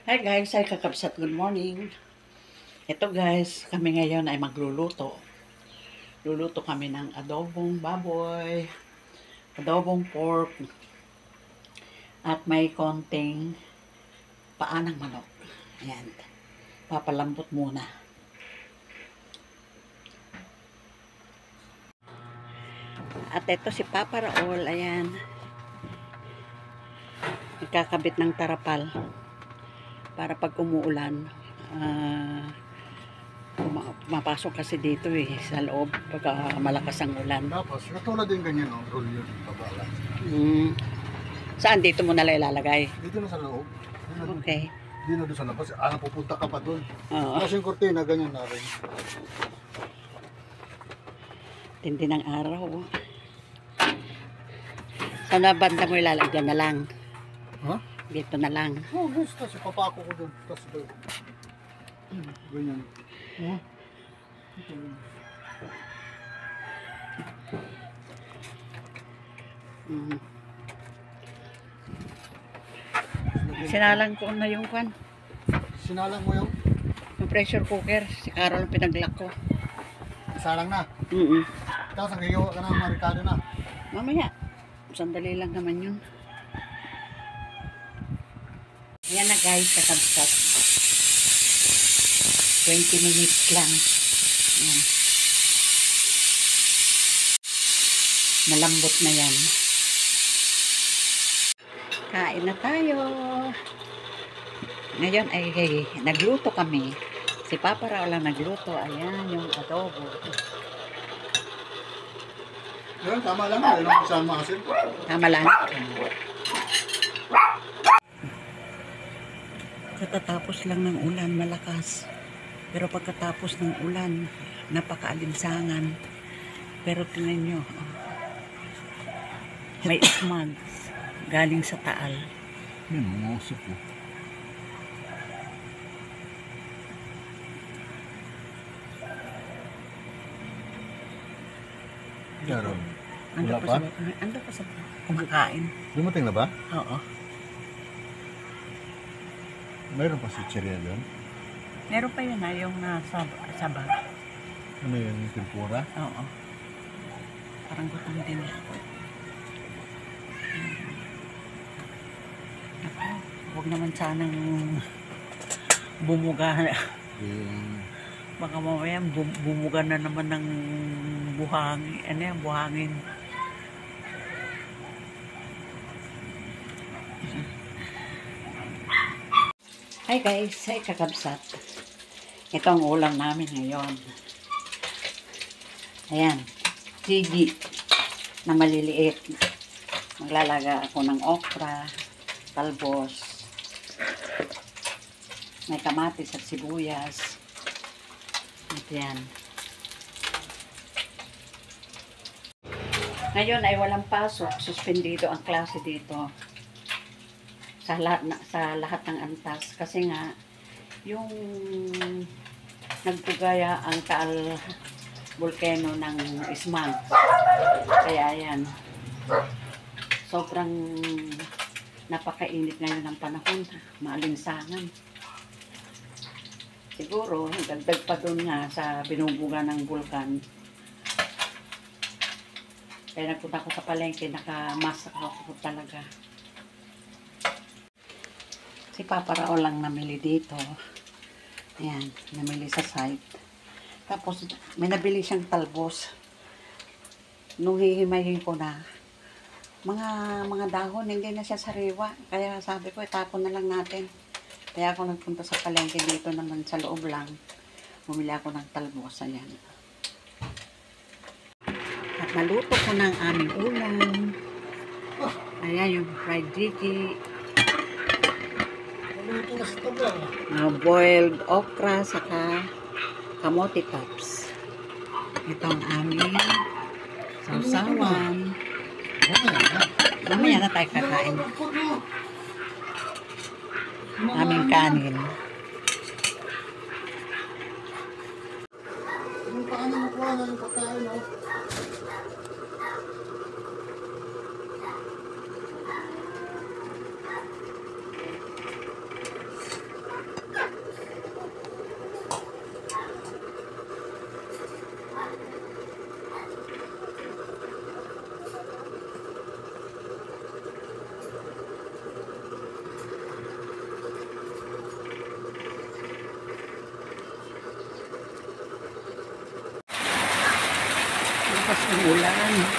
Hi guys, ay kakabsat, good morning. Ito guys, kami ngayon ay magluluto. Luluto kami ng adobong baboy, adobong pork, at may konting paa ng manok. Ayan, papalambot muna. At ito si Papa Raul, ayan. Nagkakabit ng tarapal para pag umuulan, mapasok kasi dito sa loob pagka malakas ang ulan. Tapos, katulad din ganyan, no? Roll yun, babala. Saan dito mo nila ilalagay? Dito na sa loob. Okay. Dito na doon sa labas. Pupunta ka pa doon. Oo. Tapos yung kortina, ganyan na rin. Tindi ng araw. Saan na banda mo ilalagyan na lang? Ha? Dito na lang. Oo, guys. Tapos ipapako ko doon. Tapos doon. Ganyan. Sinalang ko na yung kwan. Sinalang mo yung? Yung pressure cooker. Si Carol ang pinaglock ko. Isalang na? Tapos ang gayawa ka ng marikado na? Mamaya. Sandali lang naman yun. Ayan na guys, kakabsat. 20 minutes lang. Ayan. Malambot na yan. Kain na tayo. Ngayon ay nagluto kami. Si Papa Raul lang nagluto. Ayan, yung adobo. Yan, tama lang. Alam mo saan maasin? Tama lang. Katatapos lang ng ulan, malakas. Pero pagkatapos ng ulan, napakaalinsangan. Pero tingnan nyo, may smog galing sa Taal. Yan, umusok po. Yaron. Ando pa sa kumakain. Dumating na ba? Oo. Mayroon pa si Cheria doon? Meron pa yun yung nasa bag. Ano yun, yung tempura? Oo. Parang gutom din ako. Huwag naman sanang bumuga. Baka mamaya bumuga na naman ng buhangin. Ano yan, buhangin. Hi guys, hi kakabsat. Ito ang ulam namin ngayon. Ayan, sigi na maliliit. Maglalaga ako ng okra, talbos, may kamatis at sibuyas. At yan. Ngayon ay walang pasok, suspendido ang klase dito. Sa lahat ng antas kasi nga yung nagtugaya ang Taal volcano ng smog, kaya yan sobrang napakainit ngayon ng panahon, maalinsangan. Siguro dagdag pa doon nga sa binubuga ng bulkan, kaya nagpunta ko sa palengke, nakamask ako talaga. Si Papa Raul lang namili dito. Ayan, namili sa site. Tapos, may nabili siyang talbos. Nung hihimayin ko na, mga dahon, hindi na siya sariwa. Kaya sabi ko, itapon na lang natin. Kaya ako nagpunta sa palengke dito naman sa loob lang. Bumili ako ng talbos. Ayan. At naluto ko ng aming ulam. Ayan yung fried jiki. Naluto na sa tabla. Boiled okra, saka kamote tops. Ito ang aming sausawan. Mamaya na tayo kakain. Aming kanin. Yung paano nakuha na yung pagkain, no? Lakas ng ulan.